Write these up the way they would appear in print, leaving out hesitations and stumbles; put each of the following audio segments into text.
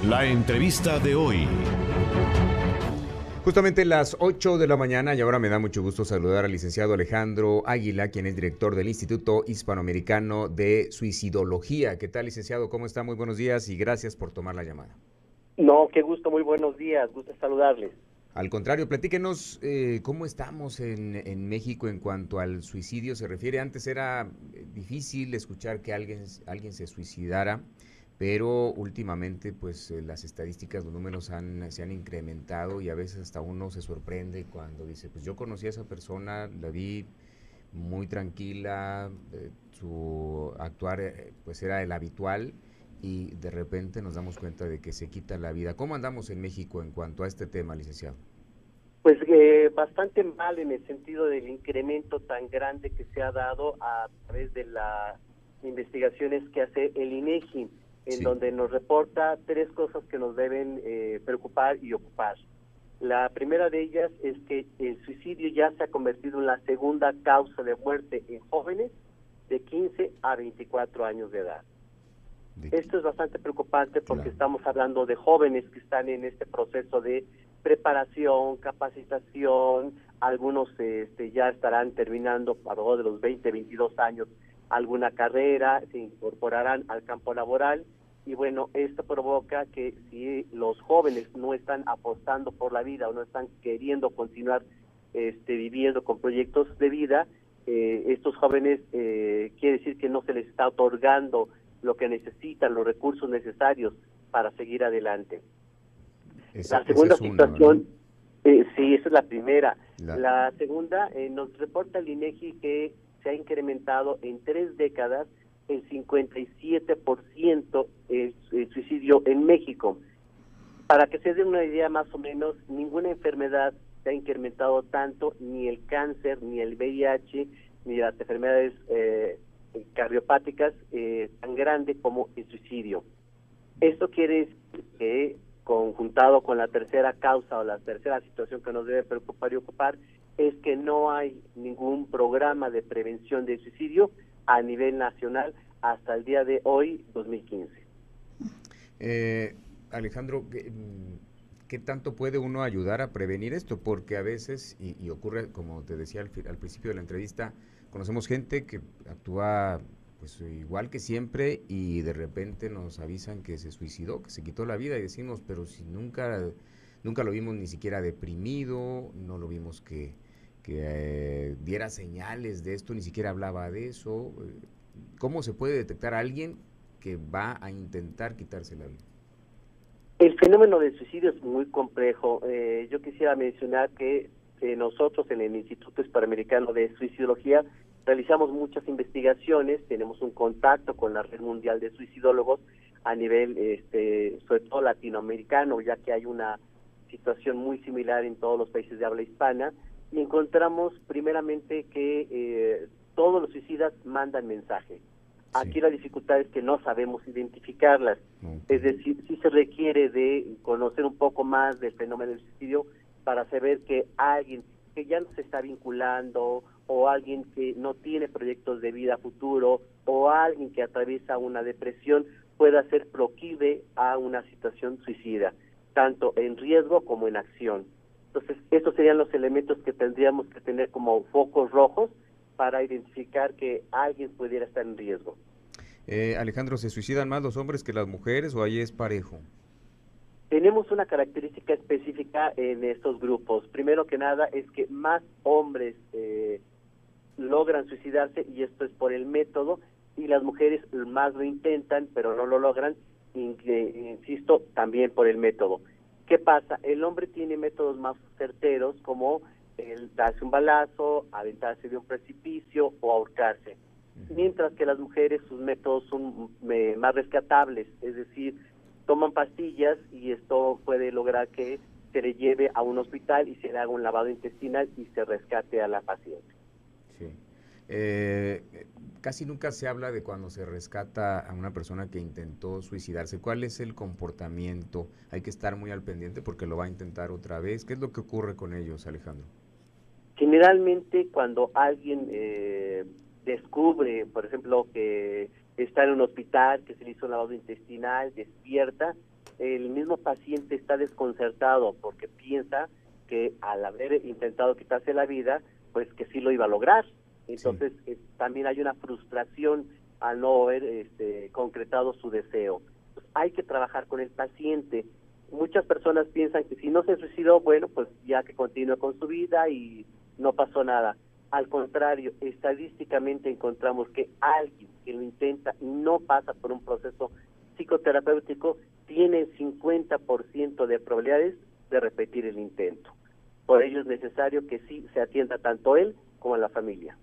La entrevista de hoy. Justamente las 8 de la mañana y ahora me da mucho gusto saludar al licenciado Alejandro Águila, quien es director del Instituto Hispanoamericano de Suicidología. ¿Qué tal, licenciado? ¿Cómo está? Muy buenos días y gracias por tomar la llamada. No, qué gusto, muy buenos días, gusto saludarles. Al contrario, platíquenos cómo estamos en México en cuanto al suicidio se refiere. Antes era difícil escuchar que alguien se suicidara, pero últimamente pues las estadísticas, los números se han incrementado y a veces hasta uno se sorprende cuando dice, pues yo conocí a esa persona, la vi muy tranquila, su actuar pues era el habitual y de repente nos damos cuenta de que se quita la vida. ¿Cómo andamos en México en cuanto a este tema, licenciado? Pues bastante mal en el sentido del incremento tan grande que se ha dado a través de las investigaciones que hace el INEGI, en Sí. donde nos reporta tres cosas que nos deben preocupar y ocupar. La primera de ellas es que el suicidio ya se ha convertido en la segunda causa de muerte en jóvenes de 15 a 24 años de edad. Esto es bastante preocupante porque Claro. estamos hablando de jóvenes que están en este proceso de preparación, capacitación, algunos ya estarán terminando a lo de los 20, 22 años alguna carrera, se incorporarán al campo laboral y bueno, esto provoca que si los jóvenes no están apostando por la vida o no están queriendo continuar viviendo con proyectos de vida, estos jóvenes quiere decir que no se les está otorgando lo que necesitan, los recursos necesarios para seguir adelante. La segunda Es una, ¿verdad? situación, sí, esa es la primera. La, La segunda, nos reporta el INEGI que se ha incrementado en 3 décadas el 57% el suicidio en México. Para que se den una idea más o menos, ninguna enfermedad se ha incrementado tanto, ni el cáncer, ni el VIH, ni las enfermedades cardiopáticas tan grande como el suicidio. Esto quiere decir que, conjuntado con la tercera causa o la tercera situación que nos debe preocupar y ocupar, es que no hay ningún programa de prevención del suicidio a nivel nacional hasta el día de hoy, 2015. Alejandro, ¿qué tanto puede uno ayudar a prevenir esto? Porque a veces, y ocurre, como te decía al principio de la entrevista, conocemos gente que actúa pues igual que siempre y de repente nos avisan que se suicidó, que se quitó la vida y decimos, pero si nunca lo vimos ni siquiera deprimido, no lo vimos que diera señales de esto, ni siquiera hablaba de eso. ¿Cómo se puede detectar a alguien que va a intentar quitarse la vida? El fenómeno del suicidio es muy complejo. Yo quisiera mencionar que nosotros en el Instituto Hispanoamericano de Suicidología realizamos muchas investigaciones, tenemos un contacto con la Red Mundial de Suicidólogos a nivel, sobre todo latinoamericano, ya que hay una situación muy similar en todos los países de habla hispana, y encontramos primeramente que todos los suicidas mandan mensaje. Sí. Aquí la dificultad es que no sabemos identificarlas. Okay. Es decir, sí se requiere de conocer un poco más del fenómeno del suicidio para saber que alguien que ya no se está vinculando o alguien que no tiene proyectos de vida futuro o alguien que atraviesa una depresión pueda ser proclive a una situación suicida, tanto en riesgo como en acción. Entonces, estos serían los elementos que tendríamos que tener como focos rojos para identificar que alguien pudiera estar en riesgo. Alejandro, ¿se suicidan más los hombres que las mujeres o ahí es parejo? Tenemos una característica específica en estos grupos. Primero que nada es que más hombres logran suicidarse y esto es por el método y las mujeres más lo intentan pero no lo logran, insisto, también por el método. ¿Qué pasa? El hombre tiene métodos más certeros como el darse un balazo, aventarse de un precipicio o ahorcarse. Mientras que las mujeres sus métodos son más rescatables, es decir, toman pastillas y esto puede lograr que se le lleve a un hospital y se le haga un lavado intestinal y se rescate a la paciente. Sí. Casi nunca se habla de cuando se rescata a una persona que intentó suicidarse. ¿Cuál es el comportamiento? Hay que estar muy al pendiente porque lo va a intentar otra vez. ¿Qué es lo que ocurre con ellos, Alejandro? Generalmente cuando alguien descubre, por ejemplo, que está en un hospital, que se le hizo un lavado intestinal, despierta, el mismo paciente está desconcertado porque piensa que al haber intentado quitarse la vida, pues que sí lo iba a lograr. Entonces también hay una frustración al no haber concretado su deseo. Pues hay que trabajar con el paciente. Muchas personas piensan que si no se suicidó, bueno, pues ya que continúe con su vida y no pasó nada. Al contrario, estadísticamente encontramos que alguien que lo intenta y no pasa por un proceso psicoterapéutico tiene 50% de probabilidades de repetir el intento. Por ello es necesario que sí se atienda tanto él como a la familia.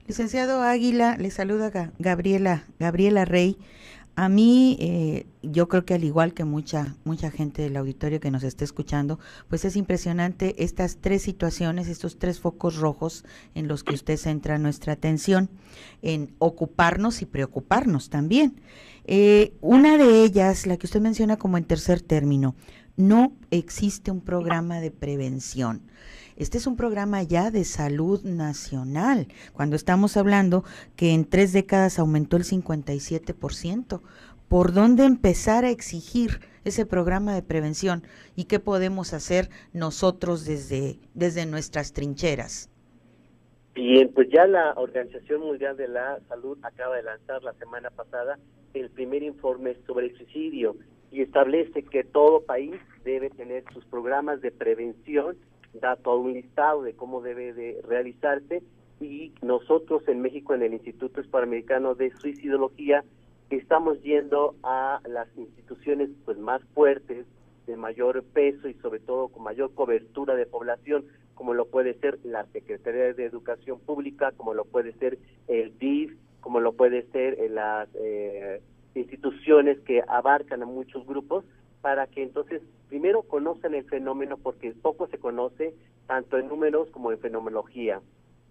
Licenciado Águila, le saluda Gabriela Rey. A mí, yo creo que al igual que mucha gente del auditorio que nos esté escuchando, pues es impresionante estas tres situaciones, estos tres focos rojos en los que usted centra nuestra atención, en ocuparnos y preocuparnos también. Una de ellas, la que usted menciona como en tercer término, no existe un programa de prevención. Este es un programa ya de salud nacional, cuando estamos hablando que en 3 décadas aumentó el 57%. ¿Por dónde empezar a exigir ese programa de prevención y qué podemos hacer nosotros desde nuestras trincheras? Bien, pues ya la Organización Mundial de la Salud acaba de lanzar la semana pasada el primer informe sobre el suicidio y establece que todo país debe tener sus programas de prevención, da todo un listado de cómo debe de realizarse, y nosotros en México, en el Instituto Hispanoamericano de Suicidología, estamos yendo a las instituciones pues más fuertes, de mayor peso y sobre todo con mayor cobertura de población, como lo puede ser la Secretaría de Educación Pública, como lo puede ser el DIF, como lo puede ser las instituciones que abarcan a muchos grupos, para que entonces primero conozcan el fenómeno, porque poco se conoce tanto en números como en fenomenología,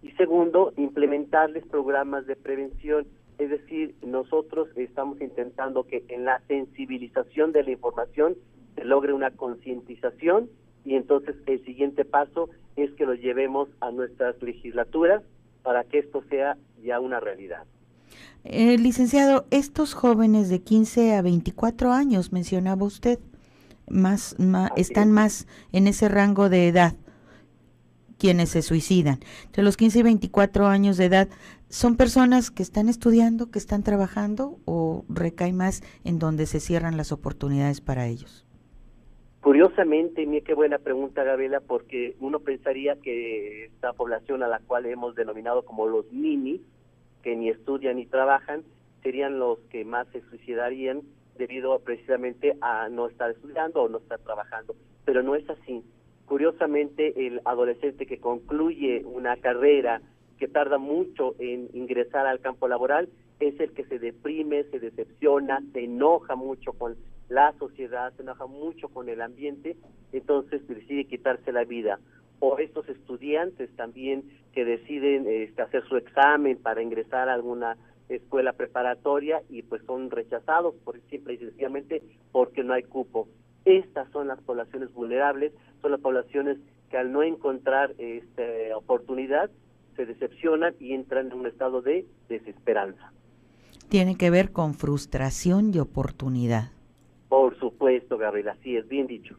y segundo, implementarles programas de prevención. Es decir, nosotros estamos intentando que en la sensibilización de la información se logre una concientización, y entonces el siguiente paso es que lo llevemos a nuestras legislaturas para que esto sea ya una realidad. Licenciado, estos jóvenes de 15 a 24 años, mencionaba usted, están más en ese rango de edad, quienes se suicidan. Entre los 15 y 24 años de edad, ¿son personas que están estudiando, que están trabajando, o recae más en donde se cierran las oportunidades para ellos? Curiosamente, mira qué buena pregunta, Gabriela, porque uno pensaría que esta población a la cual hemos denominado como los ninis, que ni estudian ni trabajan, serían los que más se suicidarían debido precisamente a no estar estudiando o no estar trabajando, pero no es así. Curiosamente, el adolescente que concluye una carrera, que tarda mucho en ingresar al campo laboral, es el que se deprime, se decepciona, se enoja mucho con la sociedad, se enoja mucho con el ambiente, entonces decide quitarse la vida. O estos estudiantes también que deciden hacer su examen para ingresar a alguna escuela preparatoria y pues son rechazados por simple y sencillamente porque no hay cupo. Estas son las poblaciones vulnerables, son las poblaciones que al no encontrar oportunidad se decepcionan y entran en un estado de desesperanza. Tiene que ver con frustración y oportunidad. Por supuesto, Gabriela, así es, bien dicho.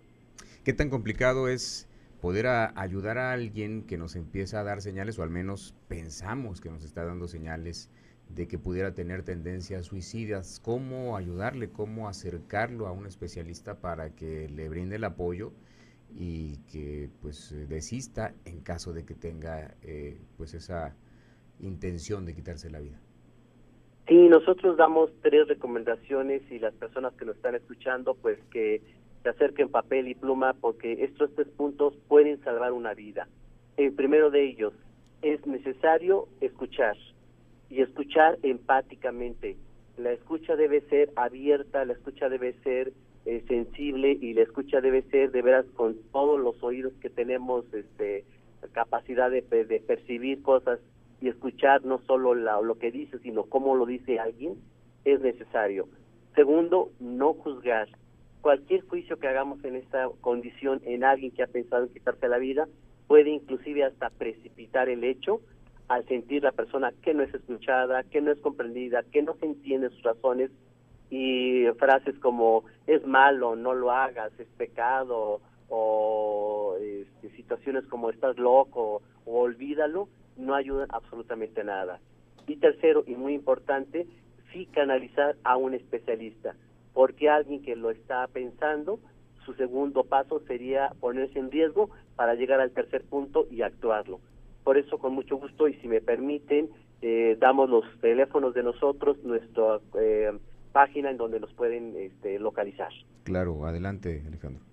¿Qué tan complicado es poder ayudar a alguien que nos empieza a dar señales, o al menos pensamos que nos está dando señales de que pudiera tener tendencias suicidas? ¿Cómo ayudarle, cómo acercarlo a un especialista para que le brinde el apoyo y que pues desista en caso de que tenga pues esa intención de quitarse la vida? Sí, nosotros damos 3 recomendaciones, y las personas que nos están escuchando pues que se acerquen papel y pluma, porque estos 3 puntos pueden salvar una vida. El primero de ellos: es necesario escuchar, y escuchar empáticamente. La escucha debe ser abierta, la escucha debe ser sensible, y la escucha debe ser de veras con todos los oídos que tenemos capacidad de percibir cosas, y escuchar no solo lo que dice, sino cómo lo dice alguien, es necesario. Segundo, no juzgar. Cualquier juicio que hagamos en esta condición en alguien que ha pensado en quitarse la vida puede inclusive hasta precipitar el hecho, al sentir la persona que no es escuchada, que no es comprendida, que no se entiende sus razones, y frases como es malo, no lo hagas, es pecado, o situaciones como estás loco o olvídalo, no ayudan absolutamente nada. Y tercero, y muy importante, sí canalizar a un especialista, porque alguien que lo está pensando, su segundo paso sería ponerse en riesgo para llegar al tercer punto y actuarlo. Por eso, con mucho gusto, y si me permiten, damos los teléfonos de nosotros, nuestra página en donde nos pueden localizar. Claro, adelante, Alejandro.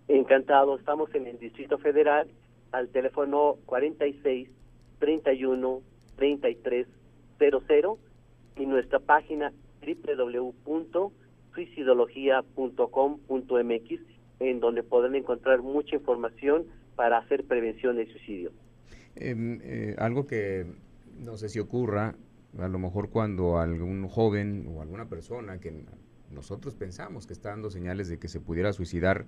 Encantado, estamos en el Distrito Federal al teléfono 46 31 33 00 y nuestra página www.suicidología.com.mx, en donde podrán encontrar mucha información para hacer prevención de suicidio. Algo que no sé si ocurra, a lo mejor cuando algún joven o alguna persona que nosotros pensamos que está dando señales de que se pudiera suicidar,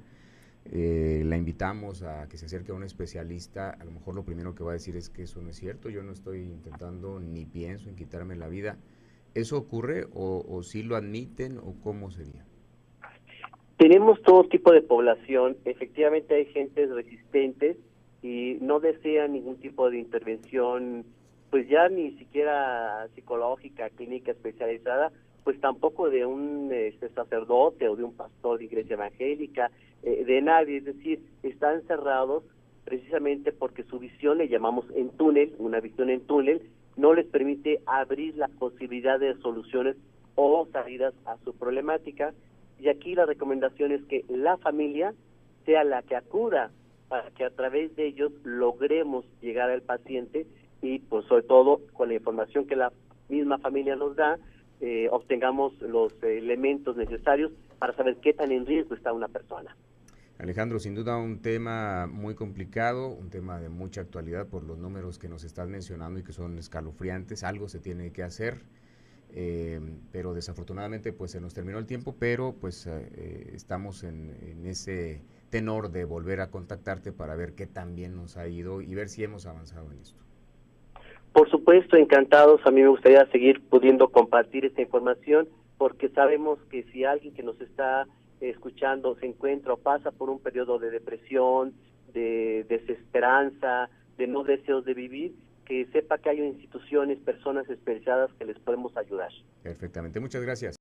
la invitamos a que se acerque a un especialista, a lo mejor lo primero que va a decir es que eso no es cierto, yo no estoy intentando ni pienso en quitarme la vida. ¿Eso ocurre o sí lo admiten o cómo sería? Tenemos todo tipo de población, efectivamente hay gentes resistentes y no desean ningún tipo de intervención, pues ya ni siquiera psicológica, clínica especializada, pues tampoco de un sacerdote o de un pastor de iglesia evangélica, de nadie, es decir, están cerrados precisamente porque su visión, le llamamos en túnel, una visión en túnel, no les permite abrir la posibilidad de soluciones o salidas a su problemática. Y aquí la recomendación es que la familia sea la que acuda para que a través de ellos logremos llegar al paciente y, pues, sobre todo, con la información que la misma familia nos da, obtengamos los elementos necesarios para saber qué tan en riesgo está una persona. Alejandro, sin duda un tema muy complicado, un tema de mucha actualidad por los números que nos estás mencionando y que son escalofriantes. Algo se tiene que hacer, pero desafortunadamente pues se nos terminó el tiempo, pero pues estamos en ese tenor de volver a contactarte para ver qué tan bien nos ha ido y ver si hemos avanzado en esto. Por supuesto, encantados. A mí me gustaría seguir pudiendo compartir esta información, porque sabemos que si alguien que nos está escuchando se encuentra o pasa por un periodo de depresión, de desesperanza, de no deseos de vivir, que sepa que hay instituciones, personas especializadas que les podemos ayudar. Perfectamente, muchas gracias.